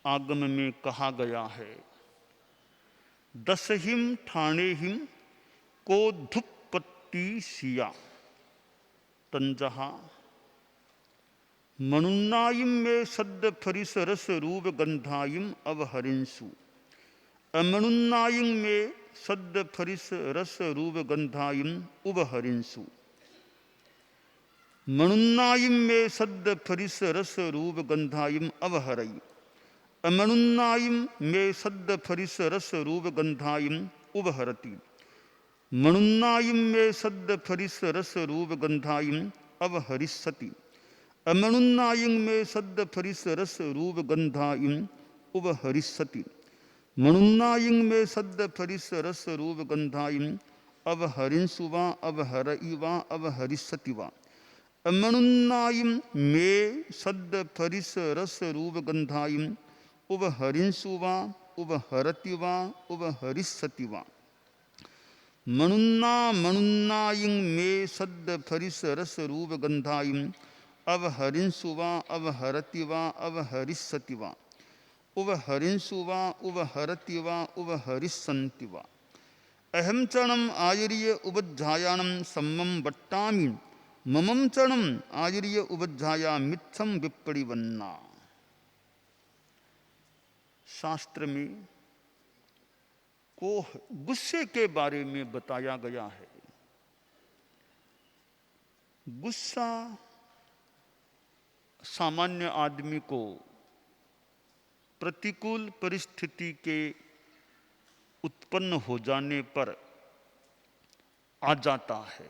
आगम में कहा गया है। दसहिम ठाणेहिम को धुपपत्ती सिया तंजहा मनुन्नायिम में सद्द फरिस रस रूप गंधायिम अवहरिंसु अमनुन्नायिम में सद्द फरिस रस रूप गंधायिम उबहरिंसु मनुन्नायिम में सद्द फरिस रस रूप गंधायिम अवहरई अमनुन्नायिम में सद्द फरिस रस रूप गंधायिम उबहरती मनुन्नायिम में सद्द फरिस रस रूप गंधायिम अवहरिष्यति अमनुन्नायिम में सद्द फरिस रस रूप गंधायिम उबहरिष्यति मनुन्नायिम में सद्द फरिस रस रूप गंधायिम अवहरिंसुवा अवहरईवा अवहरिष्यति वा अमनुन्नायिम में सद्द फरिस रस रूप गंधायिम उबहरिंसुवा उबहरतिवा उबहरिष्यति वा मनुन्नायिम में सद्द फरिस रस रूप गंधायिम अवहरिंसुवा अवहरतिवा अवहरिष्यति वा उबहरिंसुवा उबहरतिवा उबहरिष्यन्ति वा अहम चरणम आयुर्य उपध्यायानं सम्मम वट्टामि ममम चरणम आयुर्य उपध्याया मिथ्यम विपरिवन्ना। शास्त्र में कोह गुस्से के बारे में बताया गया है। गुस्सा सामान्य आदमी को प्रतिकूल परिस्थिति के उत्पन्न हो जाने पर आ जाता है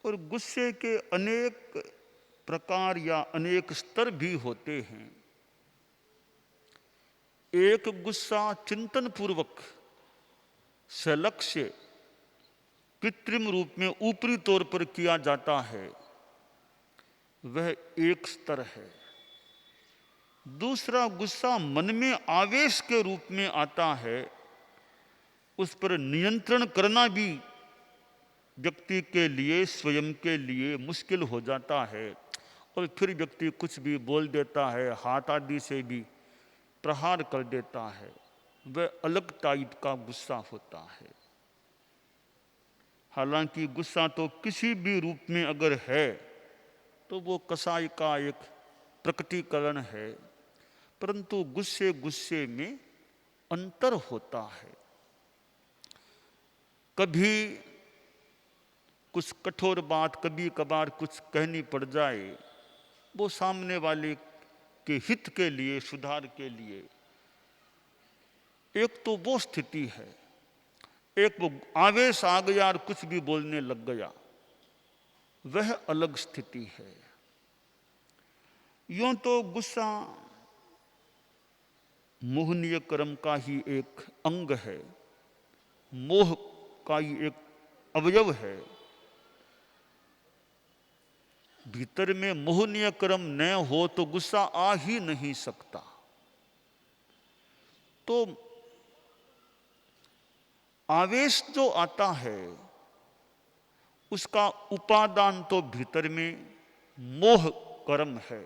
और गुस्से के अनेक प्रकार या अनेक स्तर भी होते हैं। एक गुस्सा चिंतन पूर्वक सलक्ष्य कृत्रिम रूप में ऊपरी तौर पर किया जाता है, वह एक स्तर है। दूसरा गुस्सा मन में आवेश के रूप में आता है, उस पर नियंत्रण करना भी व्यक्ति के लिए स्वयं के लिए मुश्किल हो जाता है और फिर व्यक्ति कुछ भी बोल देता है, हाथ आदि से भी प्रहार कर देता है। वह अलग टाइप का गुस्सा होता है। हालांकि गुस्सा तो किसी भी रूप में अगर है तो वो कसाई का एक प्रकटीकरण है, परंतु गुस्से में अंतर होता है। कभी कुछ कठोर बात कभी कभार कुछ कहनी पड़ जाए, वो सामने वाले के हित के लिए, सुधार के लिए, एक तो वो स्थिति है। एक वो आवेश आ गया और कुछ भी बोलने लग गया, वह अलग स्थिति है। यूं तो गुस्सा मोहनीय कर्म का ही एक अंग है, मोह का ही एक अवयव है। भीतर में मोहनीय कर्म न हो तो गुस्सा आ ही नहीं सकता। तो आवेश जो आता है उसका उपादान तो भीतर में मोह कर्म है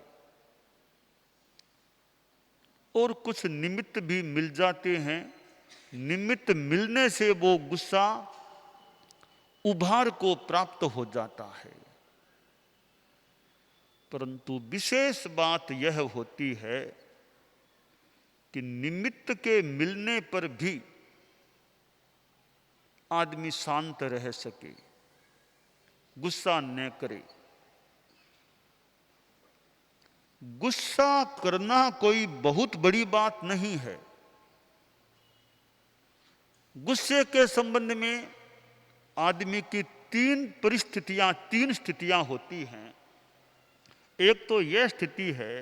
और कुछ निमित्त भी मिल जाते हैं। निमित्त मिलने से वो गुस्सा उभार को प्राप्त हो जाता है। परंतु विशेष बात यह होती है कि निमित्त के मिलने पर भी आदमी शांत रह सके, गुस्सा न करे। गुस्सा करना कोई बहुत बड़ी बात नहीं है। गुस्से के संबंध में आदमी की तीन स्थितियां होती हैं। एक तो यह स्थिति है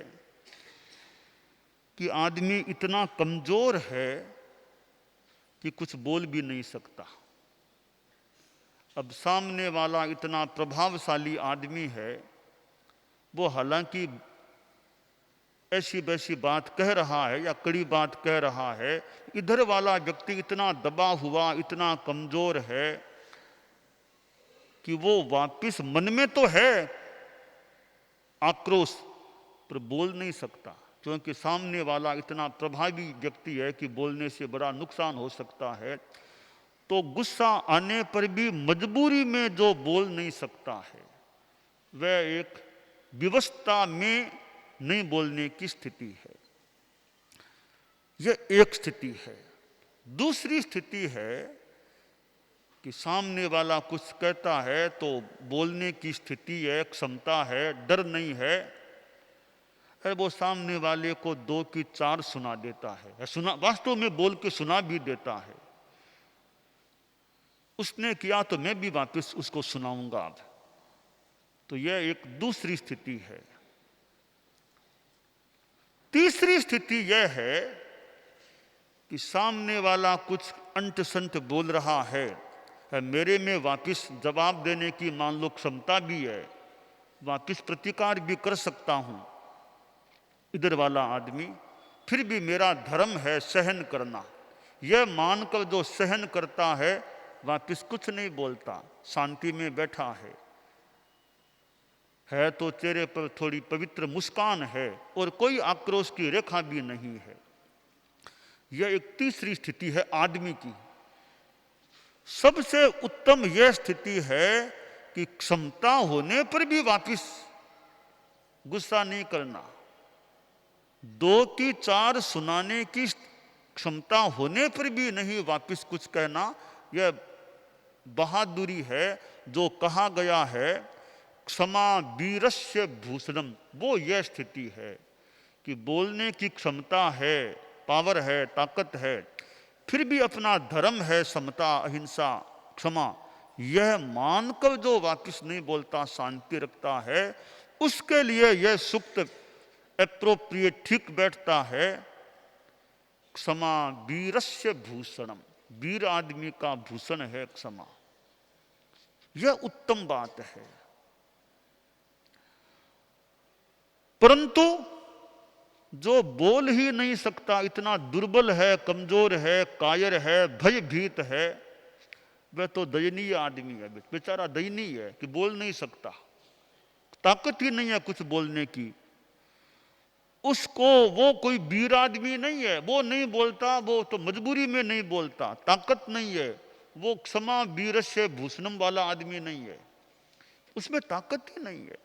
कि आदमी इतना कमजोर है कि कुछ बोल भी नहीं सकता। अब सामने वाला इतना प्रभावशाली आदमी है, वो हालांकि ऐसी वैसी बात कह रहा है या कड़ी बात कह रहा है, इधर वाला व्यक्ति इतना दबा हुआ, इतना कमजोर है कि वो वापिस मन में तो है आक्रोश, पर बोल नहीं सकता, क्योंकि सामने वाला इतना प्रभावी व्यक्ति है कि बोलने से बड़ा नुकसान हो सकता है। तो गुस्सा आने पर भी मजबूरी में जो बोल नहीं सकता है, वह एक विवशता में नहीं बोलने की स्थिति है। यह एक स्थिति है। दूसरी स्थिति है कि सामने वाला कुछ कहता है तो बोलने की स्थिति है, क्षमता है, डर नहीं है, वो सामने वाले को 2 की 4 सुना देता है, सुना वास्तव में बोल के सुना भी देता है। उसने किया तो मैं भी वापस उसको सुनाऊंगा अब। तो यह एक दूसरी स्थिति है। तीसरी स्थिति यह है कि सामने वाला कुछ अंट संट बोल रहा है, मेरे में वापस जवाब देने की मान लो क्षमता भी है, वापस प्रतिकार भी कर सकता हूं, इधर वाला आदमी, फिर भी मेरा धर्म है सहन करना। यह मानकर जो सहन करता है वापस कुछ नहीं बोलता, शांति में बैठा है तो चेहरे पर थोड़ी पवित्र मुस्कान है और कोई आक्रोश की रेखा भी नहीं है। यह एक तीसरी स्थिति है आदमी की। सबसे उत्तम यह स्थिति है कि क्षमता होने पर भी वापस गुस्सा नहीं करना, 2 की 4 सुनाने की क्षमता होने पर भी नहीं वापस कुछ कहना, यह बहादुरी है। जो कहा गया है क्षमा वीरस्य भूषणम, वो यह स्थिति है कि बोलने की क्षमता है, पावर है, ताकत है, फिर भी अपना धर्म है समता, अहिंसा, क्षमा, यह मानकर जो वापस नहीं बोलता, शांति रखता है, उसके लिए यह सूक्त एप्रोप्रिएट ठीक बैठता है। क्षमा वीरस्य भूषणम, वीर आदमी का भूषण है क्षमा। यह उत्तम बात है। परंतु जो बोल ही नहीं सकता, इतना दुर्बल है, कमजोर है, कायर है, भयभीत है, वह तो दयनीय आदमी है, बेचारा दयनीय है कि बोल नहीं सकता, ताकत ही नहीं है कुछ बोलने की। उसको वो कोई वीर आदमी नहीं है, वो नहीं बोलता, वो तो मजबूरी में नहीं बोलता, ताकत नहीं है, वो क्षमा वीरस्य भूषणम वाला आदमी नहीं है, उसमें ताकत ही नहीं है।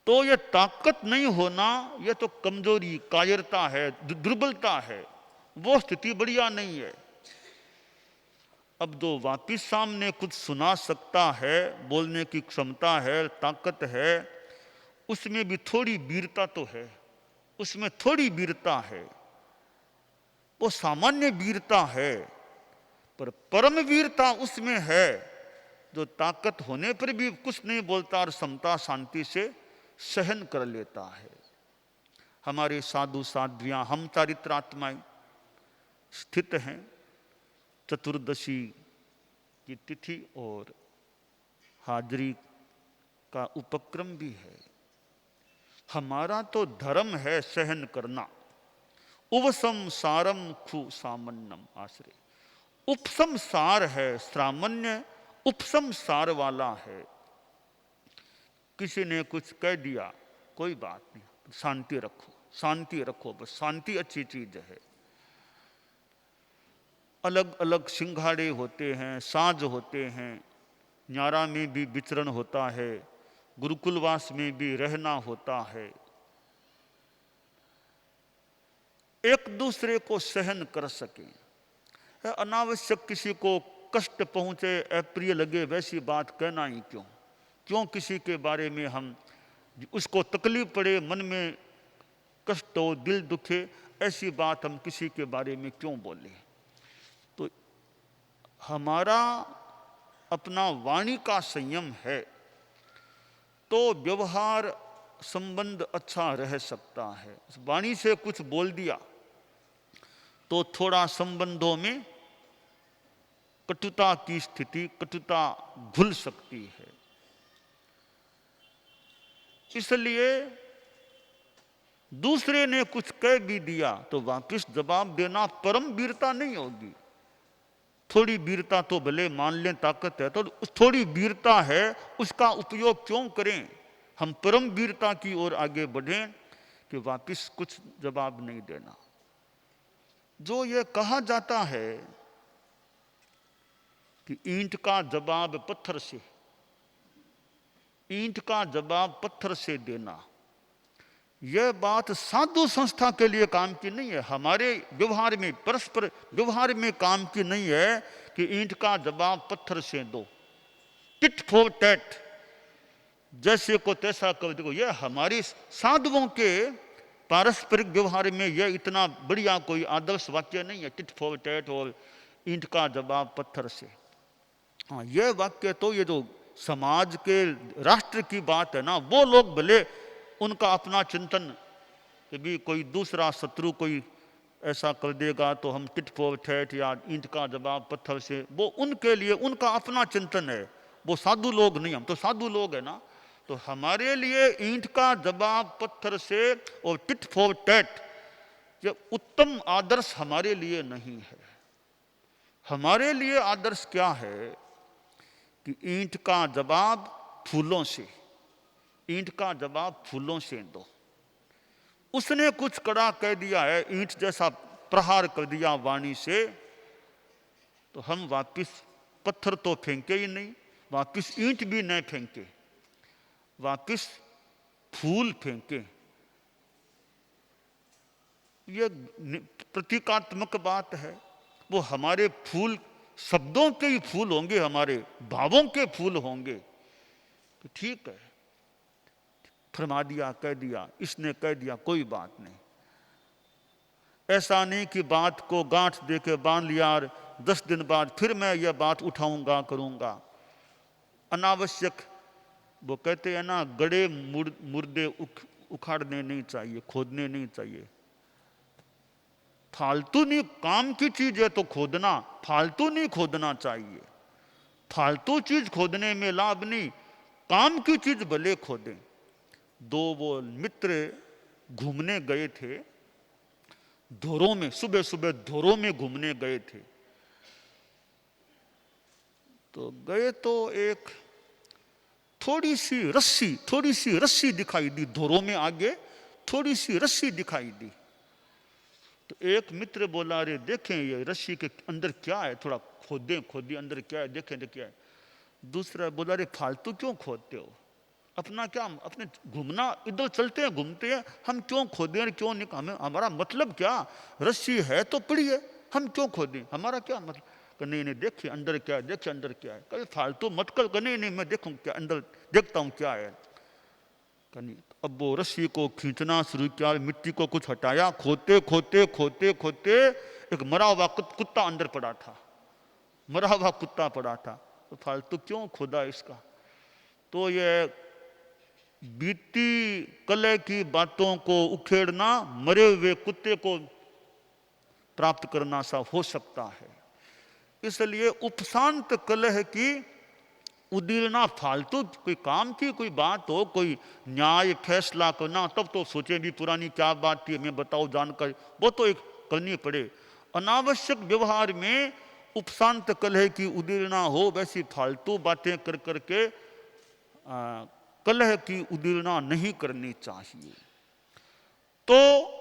तो ये ताकत नहीं होना, यह तो कमजोरी, कायरता है, दुर्बलता है, वो स्थिति बढ़िया नहीं है। अब जो वापिस सामने कुछ सुना सकता है, बोलने की क्षमता है, ताकत है, उसमें भी थोड़ी वीरता तो है, उसमें थोड़ी वीरता है, वो सामान्य वीरता है, पर परम वीरता उसमें है जो ताकत होने पर भी कुछ नहीं बोलता और समता शांति से सहन कर लेता है। हमारे साधु साध्वियां, हम चारित्रात्माएं स्थित हैं। चतुर्दशी की तिथि और हाजरी का उपक्रम भी है। हमारा तो धर्म है सहन करना। उपसम सारम खु सामन्यम आश्रय, उपसम सार है, सामान्य उपसम सार वाला है। किसी ने कुछ कह दिया, कोई बात नहीं, शांति रखो, शांति रखो, बस शांति अच्छी चीज है। अलग अलग सिंघाड़े होते हैं, साज होते हैं, न्यारा में भी विचरण होता है, गुरुकुलवास में भी रहना होता है। एक दूसरे को सहन कर सके, अनावश्यक किसी को कष्ट पहुंचे, अप्रिय लगे, वैसी बात कहना ही क्यों? क्यों किसी के बारे में हम, उसको तकलीफ पड़े, मन में कष्ट हो, दिल दुखे, ऐसी बात हम किसी के बारे में क्यों बोले? तो हमारा अपना वाणी का संयम है तो व्यवहार संबंध अच्छा रह सकता है। वाणी से कुछ बोल दिया तो थोड़ा संबंधों में कटुता की स्थिति, कटुता घुल सकती है। इसलिए दूसरे ने कुछ कह भी दिया तो वापस जवाब देना परम वीरता नहीं होगी। थोड़ी वीरता तो भले मान लें, ताकत है तो थोड़ी वीरता है, उसका उपयोग क्यों करें? हम परम वीरता की ओर आगे बढ़ें कि वापिस कुछ जवाब नहीं देना। जो ये कहा जाता है कि ईंट का जवाब पत्थर से, ईंट का जवाब पत्थर से देना, यह बात साधु संस्था के लिए काम की नहीं है, हमारे व्यवहार में, परस्पर व्यवहार में काम की नहीं है कि ईंट का जवाब पत्थर से दो, टिट फॉर टैट, जैसे को तैसा कर दो। यह हमारी साधुओं के पारस्परिक व्यवहार में यह इतना बढ़िया कोई आदर्श वाक्य नहीं है, टिट फॉर टैट और ईंट का जवाब पत्थर से। हाँ, यह वाक्य तो ये जो समाज के राष्ट्र की बात है ना, वो लोग भले उनका अपना चिंतन कि भी कोई दूसरा शत्रु कोई ऐसा कर देगा तो हम टिट फॉर टैट या ईंट का जवाब पत्थर से, वो उनके लिए उनका अपना चिंतन है, वो साधु लोग नहीं, हम तो साधु लोग है ना। तो हमारे लिए ईंट का जवाब पत्थर से और टिट फॉर टैट ये उत्तम आदर्श हमारे लिए नहीं है। हमारे लिए आदर्श क्या है कि ईंट का जवाब फूलों से, ईंट का जवाब फूलों से दो। उसने कुछ कड़ा कह दिया है, ईंट जैसा प्रहार कर दिया वाणी से, तो हम वापिस पत्थर तो फेंके ही नहीं, वापिस ईंट भी नहीं फेंके, वापिस फूल फेंके। ये प्रतीकात्मक बात है। वो हमारे फूल शब्दों के ही फूल होंगे, हमारे भावों के फूल होंगे। तो ठीक है, फरमा दिया, कह दिया, इसने कह दिया, कोई बात नहीं। ऐसा नहीं कि बात को गांठ दे के बांध लिया और 10 दिन बाद फिर मैं यह बात उठाऊंगा करूंगा। अनावश्यक, वो कहते हैं ना, गड़े मुर्दे उखाड़ने नहीं चाहिए, खोदने नहीं चाहिए। फालतू नहीं, काम की चीज है तो खोदना, फालतू नहीं खोदना चाहिए। फालतू चीज खोदने में लाभ नहीं, काम की चीज भले खोदें। दो वो मित्र घूमने गए थे धोरों में, सुबह सुबह धोरों में घूमने गए थे। तो गए तो एक थोड़ी सी रस्सी दिखाई दी, धोरों में आगे थोड़ी सी रस्सी दिखाई दी। तो एक मित्र बोला, अरे देखें ये रस्सी के अंदर क्या है, थोड़ा खोदें अंदर क्या है, देखें क्या है। दूसरा बोला, अरे फालतू क्यों खोदते हो, अपना क्या, अपने घूमना, इधर चलते हैं घूमते हैं, हम क्यों खोदें और क्यों नहीं, हमें हमारा मतलब क्या, रस्सी है तो पड़ी है, हम क्यों खोदें, हमारा क्या मतलब। नहीं देखिए अंदर क्या है, देखिए अंदर क्या है। कभी फालतू मत कर, नहीं मैं देखूं क्या अंदर, देखता हूँ क्या है। नहीं, अब वो रस्सी को खींचना शुरू किया, मिट्टी को कुछ हटाया, खोते खोते खोते खोते एक मरा हुआ कुत्ता अंदर पड़ा था, मरा हुआ कुत्ता पड़ा था। तो फालतू क्यों खोदा इसका। तो ये बीती कलह की बातों को उखेड़ना मरे हुए कुत्ते को प्राप्त करना सा हो सकता है। इसलिए उपशांत कलह की उदीरना, फालतू कोई काम की कोई बात हो, कोई न्याय फैसला करना, तब तो सोचे भी पुरानी क्या बात थी, मैं बताओ जानकर, वो तो एक करनी पड़े। अनावश्यक व्यवहार में उपशांत कलह की उदीरना हो, वैसी फालतू बातें कर करके कलह की उदीरना नहीं करनी चाहिए। तो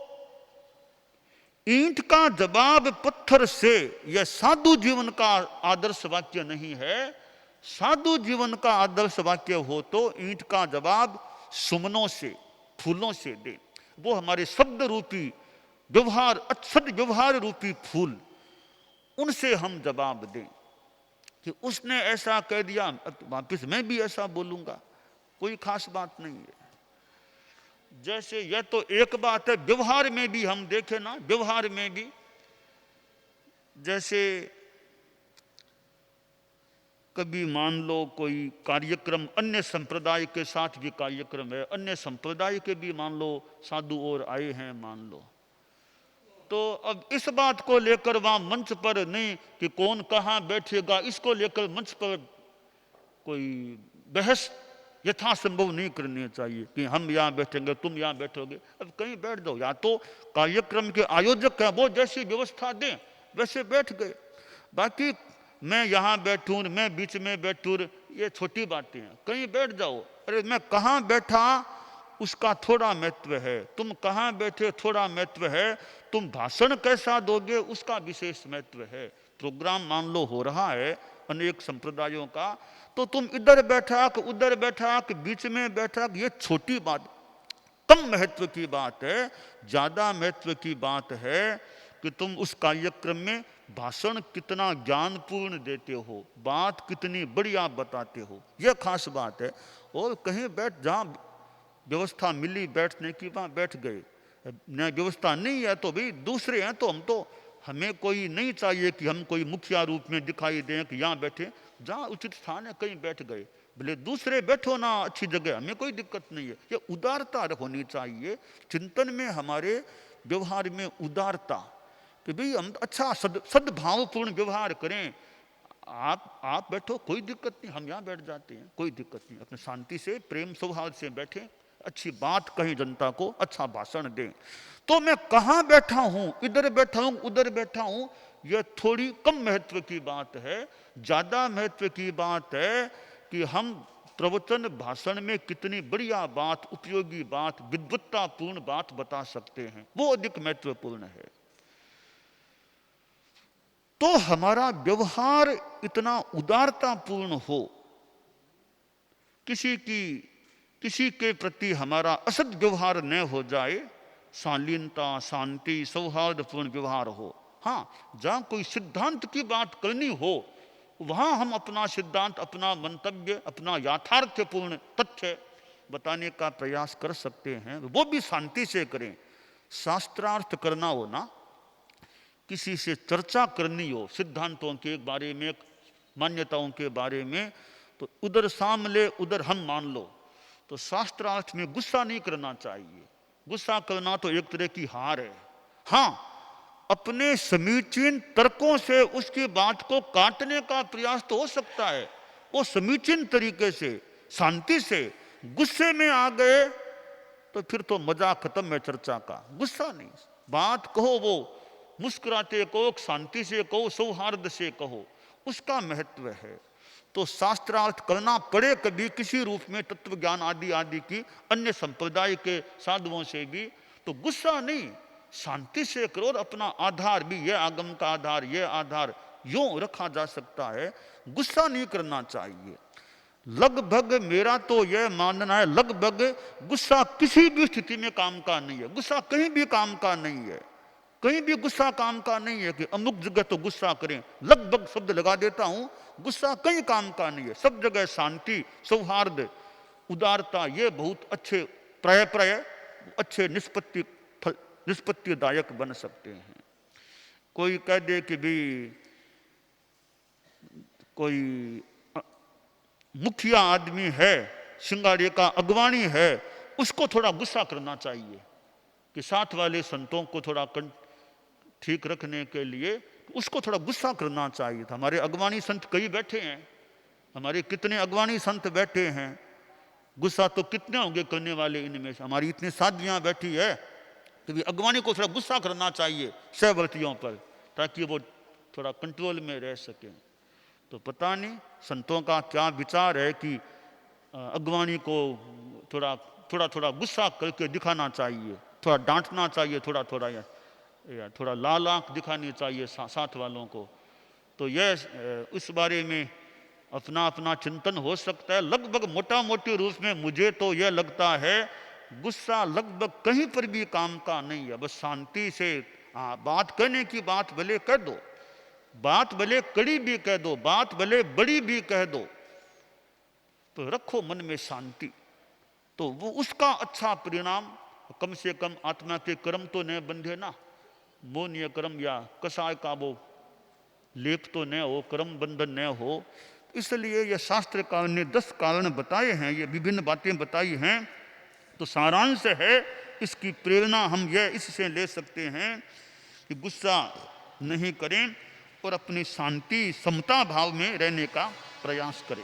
ईंट का जवाब पत्थर से, यह साधु जीवन का आदर्श वाक्य नहीं है। साधु जीवन का आदर्श वाक्य हो तो ईंट का जवाब सुमनों से, फूलों से दे। वो हमारे शब्द रूपी व्यवहार, अक्षत व्यवहार रूपी फूल, उनसे हम जवाब दें कि उसने ऐसा कह दिया, वापिस मैं भी ऐसा बोलूंगा, कोई खास बात नहीं है। जैसे यह तो एक बात है, व्यवहार में भी हम देखें ना, व्यवहार में भी जैसे कभी मान लो कोई कार्यक्रम, अन्य संप्रदाय के साथ भी कार्यक्रम है, अन्य संप्रदाय के भी मान लो साधु और आए हैं मान लो, तो अब इस बात को लेकर वहां मंच पर नहीं कि कौन कहाँ बैठेगा, इसको लेकर मंच पर कोई बहस यथासंभव नहीं करनी चाहिए कि हम यहाँ बैठेंगे तुम यहाँ बैठोगे। अब कहीं बैठ जाओ, या तो कार्यक्रम के आयोजक हैं वो जैसी व्यवस्था दें वैसे बैठ गए, बाकी मैं यहाँ बैठूं, मैं बीच में बैठूं, ये छोटी बातें हैं, कहीं बैठ जाओ, अरे मैं कहाँ बैठा उसका थोड़ा महत्व है, तुम कहाँ बैठे थोड़ा महत्व है, तुम भाषण कैसा दोगे उसका विशेष महत्व है। प्रोग्राम मान लो हो रहा है अनेक संप्रदायों का, तो तुम इधर बैठा कि उधर बैठा कि बीच में बैठा, ये छोटी बात, कम महत्व की बात है। ज्यादा महत्व की बात है कि तुम उस कार्यक्रम में भाषण कितना ज्ञानपूर्ण देते हो, बात कितनी बढ़िया बताते हो, यह खास बात है। और कहीं बैठ, जहाँ व्यवस्था मिली बैठने की वहाँ बैठ गए, न व्यवस्था नहीं है तो भाई दूसरे हैं, तो हम तो, हमें कोई नहीं चाहिए कि हम कोई मुखिया रूप में दिखाई दें कि यहाँ बैठे, जहाँ उचित स्थान है कहीं बैठ गए, भले दूसरे बैठो ना अच्छी जगह, हमें कोई दिक्कत नहीं है। ये उदारता होनी चाहिए चिंतन में, हमारे व्यवहार में उदारता, कि भाई हम अच्छा सद्भावपूर्ण व्यवहार करें। आप बैठो कोई दिक्कत नहीं, हम यहाँ बैठ जाते हैं, कोई दिक्कत नहीं, अपने शांति से प्रेम सौहार्द से बैठे, अच्छी बात कहीं जनता को, अच्छा भाषण दें। तो मैं कहाँ बैठा हूँ, इधर बैठा हूँ उधर बैठा हूँ, यह थोड़ी कम महत्व की बात है। ज्यादा महत्व की बात है कि हम प्रवचन भाषण में कितनी बढ़िया बात, उपयोगी बात, विद्वत्तापूर्ण बात बता सकते हैं, वो अधिक महत्वपूर्ण है। तो हमारा व्यवहार इतना उदारतापूर्ण हो, किसी के प्रति हमारा असद व्यवहार न हो जाए, शालीनता, शांति, सौहार्दपूर्ण व्यवहार हो। हाँ, जहाँ कोई सिद्धांत की बात करनी हो वहाँ हम अपना सिद्धांत, अपना मंतव्य, अपना याथार्थपूर्ण तथ्य बताने का प्रयास कर सकते हैं, वो भी शांति से करें। शास्त्रार्थ करना हो ना, किसी से चर्चा करनी हो सिद्धांतों के बारे में, मान्यताओं के बारे में, तो उधर सामले उधर हम मान लो, तो शास्त्रार्थ में गुस्सा नहीं करना चाहिए। गुस्सा करना तो एक तरह की हार है। हाँ, अपने समीचीन तर्कों से उसकी बात को काटने का प्रयास तो हो सकता है, वो समीचीन तरीके से, शांति से। गुस्से में आ गए तो फिर तो मजा खत्म है चर्चा का। गुस्सा नहीं, बात कहो, वो मुस्कुराते कहो, शांति से कहो, सौहार्द से कहो, उसका महत्व है। तो शास्त्रार्थ करना पड़े कभी किसी रूप में, तत्व ज्ञान आदि आदि की अन्य संप्रदाय के साधुओं से भी, तो गुस्सा नहीं, शांति से करो। और अपना आधार भी, यह आगम का आधार, यह आधार यूं रखा जा सकता है, गुस्सा नहीं करना चाहिए। लगभग मेरा तो यह मानना है, लगभग गुस्सा किसी भी स्थिति में काम का नहीं है। गुस्सा कहीं भी काम का नहीं है, कहीं भी गुस्सा काम का नहीं है कि अमुक जगह तो गुस्सा करें। लगभग शब्द लगा देता हूं, गुस्सा कहीं काम का नहीं है। सब जगह शांति, सौहार्द, उदारता, ये बहुत अच्छे प्राय अच्छे निष्पत्तिदायक बन सकते हैं। कोई कह दे कि भी कोई मुखिया आदमी है, सिंगाड़े का अगवानी है, उसको थोड़ा गुस्सा करना चाहिए कि साथ वाले संतों को थोड़ा ठीक रखने के लिए उसको थोड़ा गुस्सा करना चाहिए था। हमारे अगवानी संत कई बैठे हैं, हमारे कितने अगवानी संत बैठे हैं, गुस्सा तो कितने होंगे करने वाले इनमें से। हमारी इतनी साधवियां बैठी है कि भी अगवानी को थोड़ा गुस्सा करना चाहिए सहवर्तियों पर, ताकि वो थोड़ा कंट्रोल में रह सके। तो पता नहीं संतों का क्या विचार है कि अगवानी को थोड़ा गुस्सा करके दिखाना चाहिए, थोड़ा डांटना चाहिए, थोड़ा लाल आंख दिखानी चाहिए साथ वालों को। तो यह इस बारे में अपना अपना चिंतन हो सकता है। लगभग मोटा मोटी रूप में मुझे तो यह लगता है गुस्सा लगभग कहीं पर भी काम का नहीं है। बस शांति से बात करने की, बात भले कह दो, बात भले कड़ी भी कह दो, बात भले बड़ी भी कह दो, तो रखो मन में शांति, तो वो उसका अच्छा परिणाम। कम से कम आत्मा के कर्म तो न बंधे ना, मौन कर्म या कसाय का वो लेप तो न हो, कर्म बंधन न हो। इसलिए यह शास्त्रकार ने 10 कारण बताए हैं, ये विभिन्न बातें बताई हैं। तो सारांश है, इसकी प्रेरणा हम यह इससे ले सकते हैं कि गुस्सा नहीं करें और अपनी शांति, समता भाव में रहने का प्रयास करें।